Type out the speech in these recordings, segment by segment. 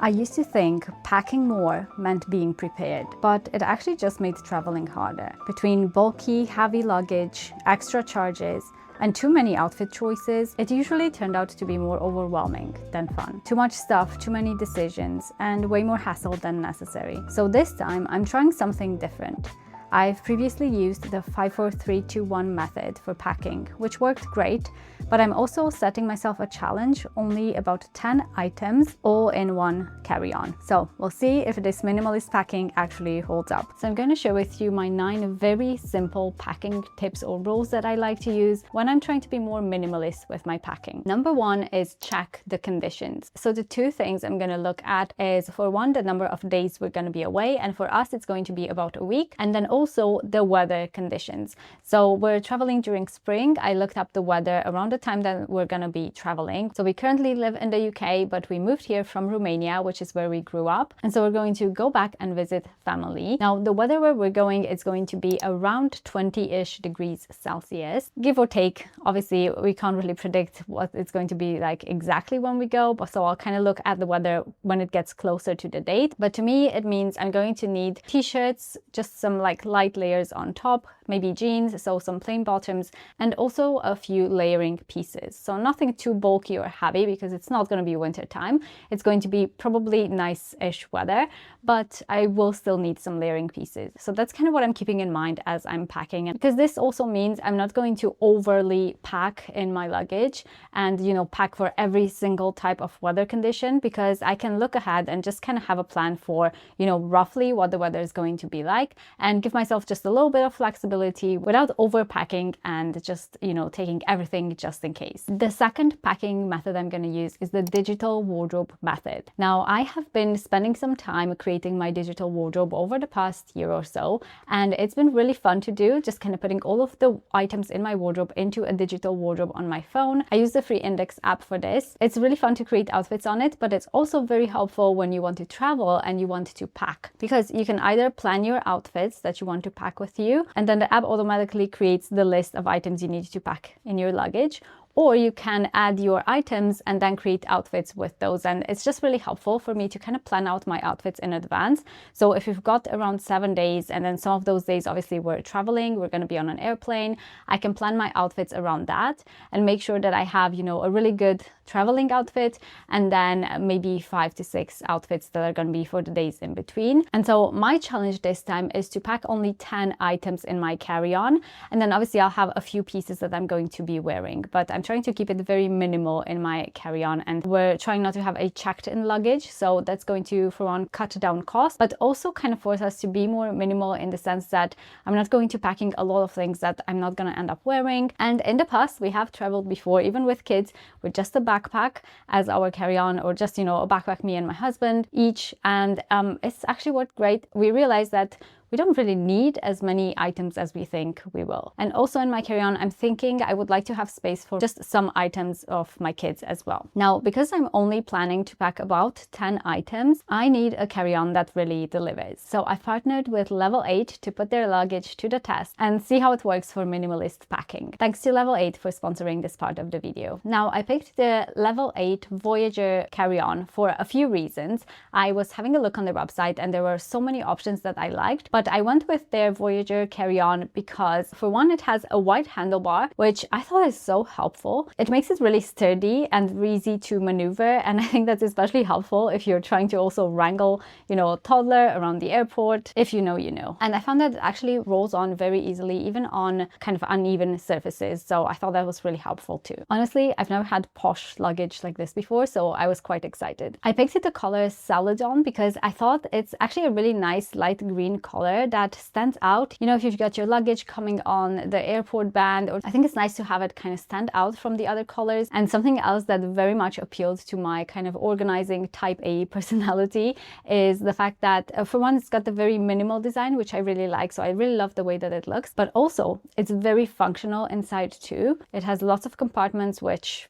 I used to think packing more meant being prepared, but it actually just made traveling harder. Between bulky, heavy luggage, extra charges, and too many outfit choices, it usually turned out to be more overwhelming than fun. Too much stuff, too many decisions, and way more hassle than necessary. So this time, I'm trying something different. I've previously used the 5-4-3-2-1 method for packing, which worked great, but I'm also setting myself a challenge, only about 10 items, all in one carry-on. So we'll see if this minimalist packing actually holds up. So I'm going to share with you my 9 very simple packing tips or rules that I like to use when I'm trying to be more minimalist with my packing. Number 1 is check the conditions. So the 2 things I'm going to look at is, for one, the number of days we're going to be away, and for us it's going to be about a week, and then also the weather conditions. So we're traveling during spring. I looked up the weather around the time that we're going to be traveling. So we currently live in the UK, but we moved here from Romania, which is where we grew up. And so we're going to go back and visit family. Now, the weather where we're going is going to be around 20-ish degrees Celsius, give or take. Obviously, we can't really predict what it's going to be like exactly when we go, but so I'll kind of look at the weather when it gets closer to the date. But to me, it means I'm going to need t-shirts, just some like light layers on top, maybe jeans, so some plain bottoms, and also a few layering pieces. So nothing too bulky or heavy, because it's not going to be winter time. It's going to be probably nice-ish weather, but I will still need some layering pieces. So that's kind of what I'm keeping in mind as I'm packing it, because this also means I'm not going to overly pack in my luggage and, you know, pack for every single type of weather condition, because I can look ahead and just kind of have a plan for, you know, roughly what the weather is going to be like, and give myself just a little bit of flexibility without overpacking and just, you know, taking everything just in case. The second packing method I'm going to use is the digital wardrobe method. Now, I have been spending some time creating my digital wardrobe over the past year or so, and it's been really fun to do, just kind of putting all of the items in my wardrobe into a digital wardrobe on my phone. I use the free Index app for this. It's really fun to create outfits on it, but it's also very helpful when you want to travel and you want to pack, because you can either plan your outfits that you want to pack with you, and then the app automatically creates the list of items you need to pack in your luggage, or you can add your items and then create outfits with those. And it's just really helpful for me to kind of plan out my outfits in advance. So if you've got around 7 days, and then some of those days, obviously we're traveling, we're going to be on an airplane, I can plan my outfits around that and make sure that I have, you know, a really good traveling outfit, and then maybe 5 to 6 outfits that are going to be for the days in between. And so my challenge this time is to pack only 10 items in my carry-on, and then obviously I'll have a few pieces that I'm going to be wearing, but I'm trying to keep it very minimal in my carry-on, and we're trying not to have a checked-in luggage, so that's going to, for one, cut down costs, but also kind of force us to be more minimal in the sense that I'm not going to packing a lot of things that I'm not going to end up wearing. And in the past, we have traveled before, even with kids, with just a backpack as our carry-on, or just, you know, a backpack, me and my husband each, and it's actually worked great. We realized that we don't really need as many items as we think we will. And also in my carry-on, I'm thinking I would like to have space for just some items of my kids as well. Now, because I'm only planning to pack about 10 items, I need a carry-on that really delivers. So I partnered with Level 8 to put their luggage to the test and see how it works for minimalist packing. Thanks to Level 8 for sponsoring this part of the video. Now, I picked the Level 8 Voyager carry-on for a few reasons. I was having a look on their website and there were so many options that I liked, but I went with their Voyager carry-on because, for one, it has a wide handlebar, which I thought is so helpful. It makes it really sturdy and easy to maneuver, and I think that's especially helpful if you're trying to also wrangle, you know, a toddler around the airport. If you know, you know. And I found that it actually rolls on very easily, even on kind of uneven surfaces, so I thought that was really helpful too. Honestly, I've never had posh luggage like this before, so I was quite excited. I picked it the color Celadon because I thought it's actually a really nice light green color that stands out. You know, if you've got your luggage coming on the airport band, or I think it's nice to have it kind of stand out from the other colors. And something else that very much appealed to my kind of organizing type A personality is the fact that, for one, it's got the very minimal design, which I really like. So I really love the way that it looks, but also it's very functional inside too. It has lots of compartments, which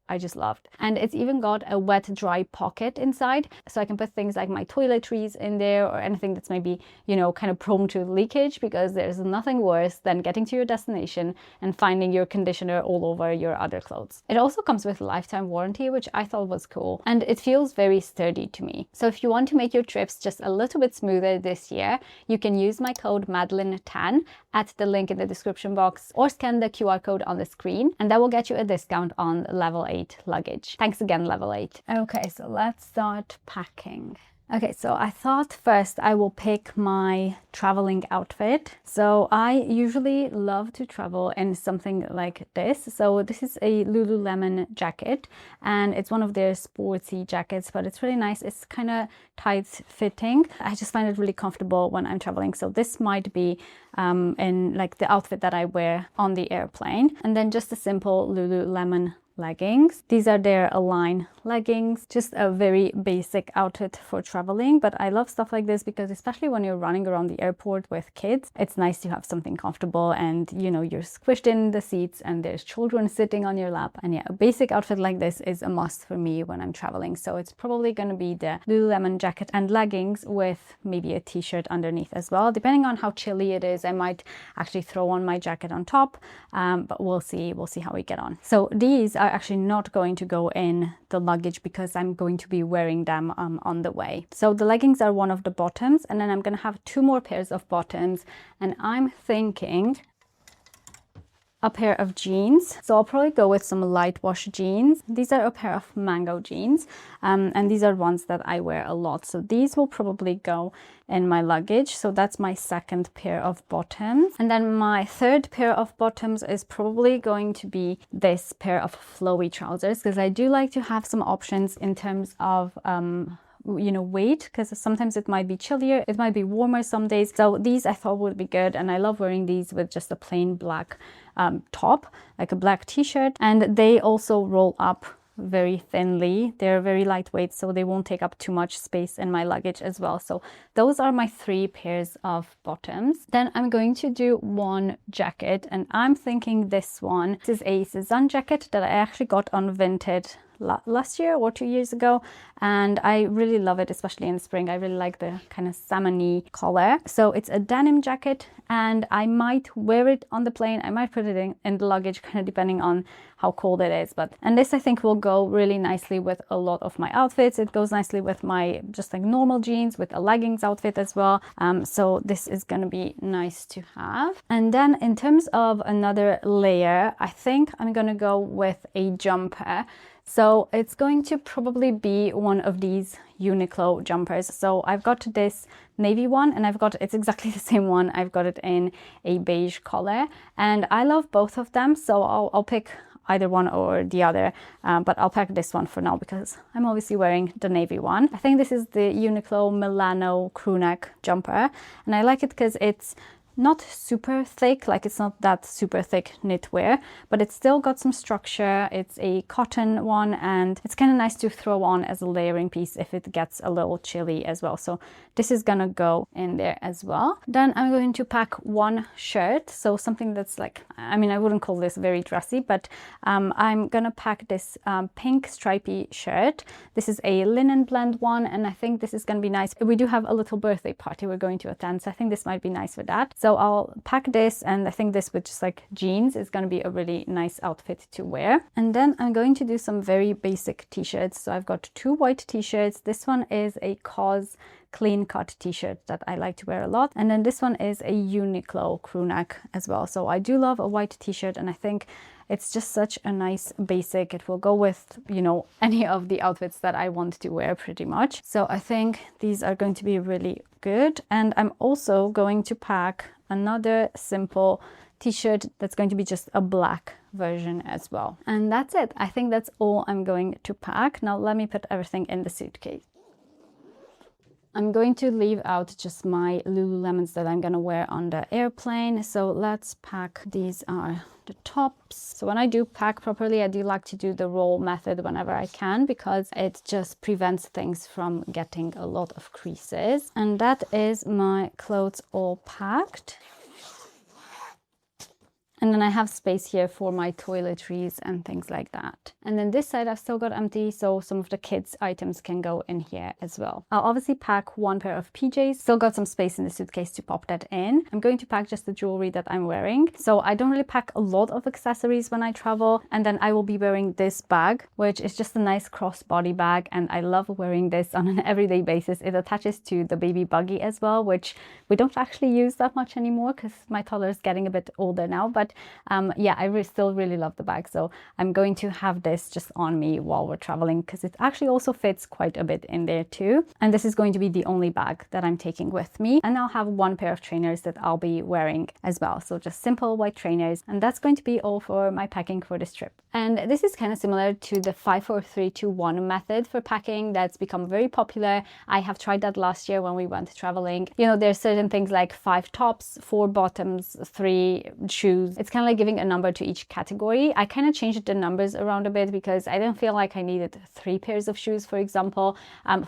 I just loved. And it's even got a wet dry pocket inside, so I can put things like my toiletries in there or anything that's maybe, you know, kind of prone to leakage, because there's nothing worse than getting to your destination and finding your conditioner all over your other clothes. It also comes with a lifetime warranty, which I thought was cool, and it feels very sturdy to me. So if you want to make your trips just a little bit smoother this year, you can use my code Madeline10 at the link in the description box, or scan the QR code on the screen, and that will get you a discount on level 8 luggage. Thanks again, level 8. Okay, so let's start packing. Okay, so I thought first I will pick my traveling outfit. So I usually love to travel in something like this. So this is a Lululemon jacket, and it's one of their sportsy jackets, but it's really nice. It's kind of tight fitting. I just find it really comfortable when I'm traveling. So this might be in like the outfit that I wear on the airplane. And then just a simple Lululemon leggings. These are their Align leggings, just a very basic outfit for traveling, but I love stuff like this because especially when you're running around the airport with kids, it's nice to have something comfortable, and you know, you're squished in the seats and there's children sitting on your lap. And yeah, a basic outfit like this is a must for me when I'm traveling. So it's probably going to be the Lululemon jacket and leggings with maybe a t-shirt underneath as well. Depending on how chilly it is, I might actually throw on my jacket on top, but we'll see how we get on. So these are actually not going to go in the luggage because I'm going to be wearing them on the way. So the leggings are one of the bottoms, and then I'm going to have 2 more pairs of bottoms, and I'm thinking a pair of jeans. So I'll probably go with some light wash jeans. These are a pair of mango jeans, and these are ones that I wear a lot. So these will probably go in my luggage. So that's my second pair of bottoms. And then my third pair of bottoms is probably going to be this pair of flowy trousers, because I do like to have some options in terms of you know, weight, because sometimes it might be chillier, it might be warmer some days. So these I thought would be good, and I love wearing these with just a plain black top, like a black t-shirt, and they also roll up very thinly. They're very lightweight, so they won't take up too much space in my luggage as well. So those are my 3 pairs of bottoms. Then I'm going to do one jacket, and I'm thinking this one. This is a Cezanne jacket that I actually got on Vinted last year or 2 years ago, and I really love it, especially in spring. I really like the kind of salmon-y color. So it's a denim jacket, and I might wear it on the plane. I might put it in the luggage, kind of depending on how cold it is. And this I think will go really nicely with a lot of my outfits. It goes nicely with my just like normal jeans, with a leggings outfit as well. So this is going to be nice to have. And then in terms of another layer, I think I'm going to go with a jumper. So it's going to probably be one of these Uniqlo jumpers. So I've got this navy one, and it's exactly the same one. I've got it in a beige color, and I love both of them. So I'll pick either one or the other, but I'll pack this one for now because I'm obviously wearing the navy one. I think this is the Uniqlo Milano crew neck jumper, and I like it because it's not super thick, like it's not that super thick knitwear, but it's still got some structure. It's a cotton one, and it's kind of nice to throw on as a layering piece if it gets a little chilly as well. So this is gonna go in there as well. Then I'm going to pack one shirt, so something that's like, I mean, I wouldn't call this very dressy, but I'm gonna pack this pink stripy shirt. This is a linen blend one, and I think this is gonna be nice. We do have a little birthday party we're going to attend, so I think this might be nice for that. So I'll pack this, and I think this with just like jeans is going to be a really nice outfit to wear. And then I'm going to do some very basic t-shirts. So I've got 2 white t-shirts. This one is a COS clean cut t-shirt that I like to wear a lot. And then this one is a Uniqlo crew neck as well. So I do love a white t-shirt, and I think it's just such a nice basic. It will go with, you know, any of the outfits that I want to wear pretty much. So I think these are going to be really good. And I'm also going to pack another simple t-shirt that's going to be just a black version as well. And that's it. I think that's all I'm going to pack. Now let me put everything in the suitcase. I'm going to leave out just my Lululemons that I'm gonna wear on the airplane. So let's pack. These are the tops. So when I do pack properly, I do like to do the roll method whenever I can, because it just prevents things from getting a lot of creases. And that is my clothes all packed. And then I have space here for my toiletries and things like that. And then this side I've still got empty, so some of the kids' items can go in here as well. I'll obviously pack one pair of PJs. Still got some space in the suitcase to pop that in. I'm going to pack just the jewelry that I'm wearing. So I don't really pack a lot of accessories when I travel. And then I will be wearing this bag, which is just a nice crossbody bag. And I love wearing this on an everyday basis. It attaches to the baby buggy as well, which we don't actually use that much anymore because my toddler is getting a bit older now. But yeah, I still really love the bag. So I'm going to have this just on me while we're traveling because it actually also fits quite a bit in there too. And this is going to be the only bag that I'm taking with me. And I'll have one pair of trainers that I'll be wearing as well. So just simple white trainers. And that's going to be all for my packing for this trip. And this is kind of similar to the 5, 4, 3, 2, 1 method for packing that's become very popular. I have tried that last year when we went traveling. You know, there's certain things like 5 tops, 4 bottoms, 3 shoes. It's kind of like giving a number to each category. I kind of changed the numbers around a bit because I didn't feel like I needed 3 pairs of shoes, for example.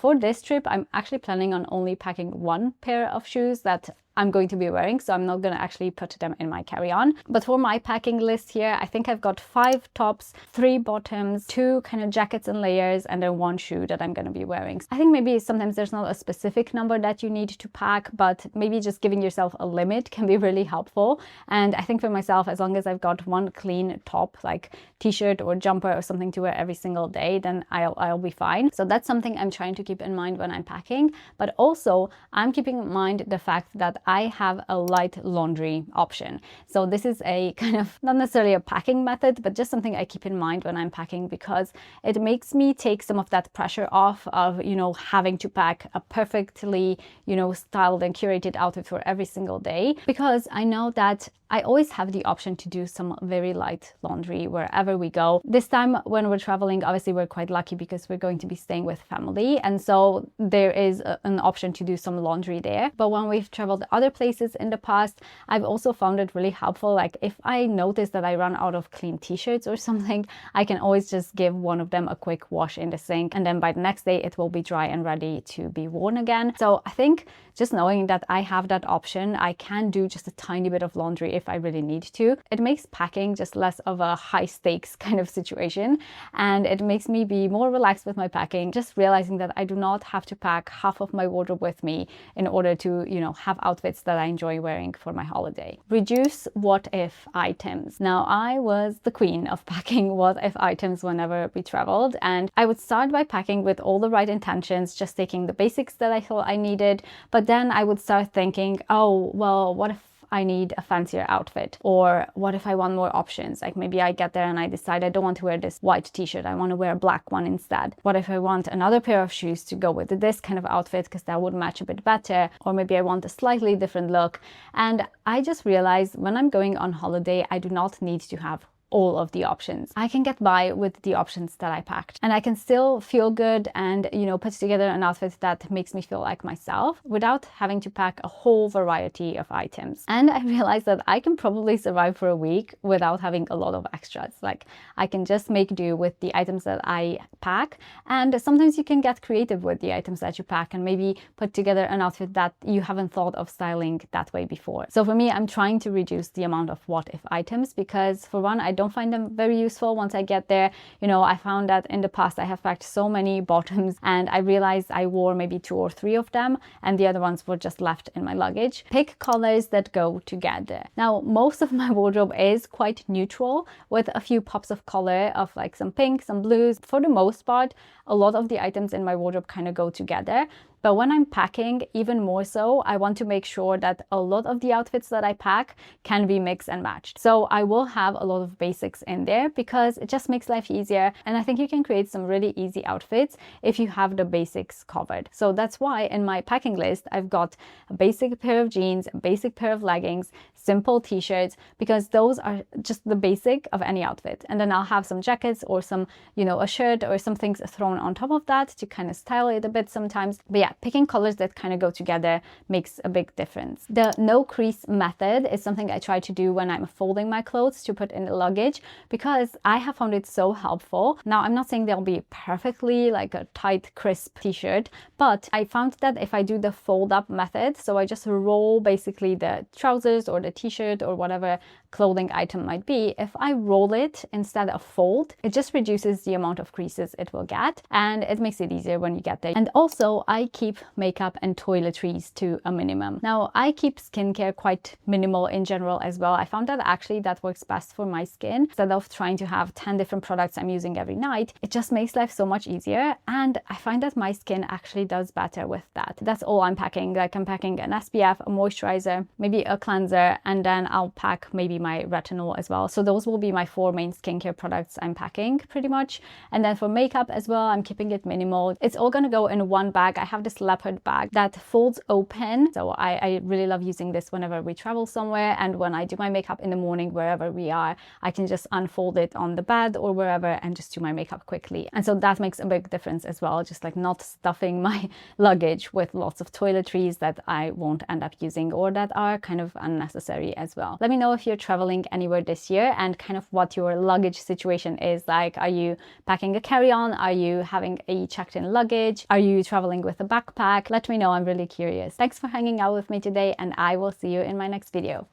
For this trip, I'm actually planning on only packing 1 pair of shoes that I'm going to be wearing, so I'm not going to actually put them in my carry-on. But for my packing list here, I think I've got 5 tops, 3 bottoms, 2 kind of jackets and layers, and then 1 shoe that I'm going to be wearing. I think maybe sometimes there's not a specific number that you need to pack, but maybe just giving yourself a limit can be really helpful. And I think for myself, as long as I've got 1 clean top, like t-shirt or jumper or something to wear every single day, then I'll be fine. So that's something I'm trying to keep in mind when I'm packing. But also, I'm keeping in mind the fact that I have a light laundry option. So this is a kind of not necessarily a packing method, but just something I keep in mind when I'm packing because it makes me take some of that pressure off of, you know, having to pack a perfectly, you know, styled and curated outfit for every single day, because I know that I always have the option to do some very light laundry wherever we go. This time when we're traveling, obviously we're quite lucky because we're going to be staying with family, and so there is an option to do some laundry there. But when we've traveled other places in the past, I've also found it really helpful. Like if I notice that I run out of clean t-shirts or something, I can always just give one of them a quick wash in the sink, and then by the next day it will be dry and ready to be worn again. So I think just knowing that I have that option, I can do just a tiny bit of laundry if I really need to. It makes packing just less of a high stakes kind of situation, and it makes me be more relaxed with my packing, just realizing that I do not have to pack half of my wardrobe with me in order to, you know, have outfits that I enjoy wearing for my holiday. Reduce what if items. Now, I was the queen of packing what if items whenever we traveled, and I would start by packing with all the right intentions, just taking the basics that I thought I needed, but then I would start thinking, oh, well, what if I need a fancier outfit? Or what if I want more options? Like maybe I get there and I decide I don't want to wear this white t-shirt, I want to wear a black one instead. What if I want another pair of shoes to go with this kind of outfit because that would match a bit better? Or maybe I want a slightly different look. And I just realized when I'm going on holiday, I do not need to have all of the options. I can get by with the options that I packed, and I can still feel good and, you know, put together an outfit that makes me feel like myself without having to pack a whole variety of items. And I realized that I can probably survive for a week without having a lot of extras. Like I can just make do with the items that I pack, and sometimes you can get creative with the items that you pack and maybe put together an outfit that you haven't thought of styling that way before. So for me, I'm trying to reduce the amount of what if items because, for one, I don't find them very useful once I get there. You know, I found that in the past I have packed so many bottoms and I realized I wore maybe 2 or 3 of them and the other ones were just left in my luggage. Pick colors that go together. Now, most of my wardrobe is quite neutral with a few pops of color of like some pink, some blues. For the most part, a lot of the items in my wardrobe kind of go together. But when I'm packing, even more so, I want to make sure that a lot of the outfits that I pack can be mixed and matched. So I will have a lot of basics in there because it just makes life easier. And I think you can create some really easy outfits if you have the basics covered. So that's why in my packing list, I've got a basic pair of jeans, a basic pair of leggings, simple t-shirts, because those are just the basic of any outfit. And then I'll have some jackets or some, you know, a shirt or some things thrown on top of that to kind of style it a bit sometimes. But yeah, picking colors that kind of go together makes a big difference. The no crease method is something I try to do when I'm folding my clothes to put in the luggage, because I have found it so helpful. Now, I'm not saying they'll be perfectly like a tight, crisp t-shirt, but I found that if I do the fold up method, so I just roll basically the trousers or the t-shirt or whatever clothing item might be, if I roll it instead of fold, it just reduces the amount of creases it will get, and it makes it easier when you get there. And also, I keep makeup and toiletries to a minimum. Now, I keep skincare quite minimal in general as well. I found that actually that works best for my skin. Instead of trying to have 10 different products I'm using every night, it just makes life so much easier, and I find that my skin actually does better with that. That's all I'm packing. Like, I'm packing an SPF, a moisturizer, maybe a cleanser, and then I'll pack maybe my retinol as well. So those will be my 4 main skincare products I'm packing pretty much. And then for makeup as well, I'm keeping it minimal. It's all gonna go in one bag. I have this leopard bag that folds open, so I really love using this whenever we travel somewhere, and when I do my makeup in the morning wherever we are, I can just unfold it on the bed or wherever and just do my makeup quickly. And so that makes a big difference as well, just like not stuffing my luggage with lots of toiletries that I won't end up using or that are kind of unnecessary as well. Let me know if you're traveling anywhere this year and kind of what your luggage situation is like. Are you packing a carry-on? Are you having a checked-in luggage? Are you traveling with a backpack? Let me know, I'm really curious. Thanks for hanging out with me today, and I will see you in my next video.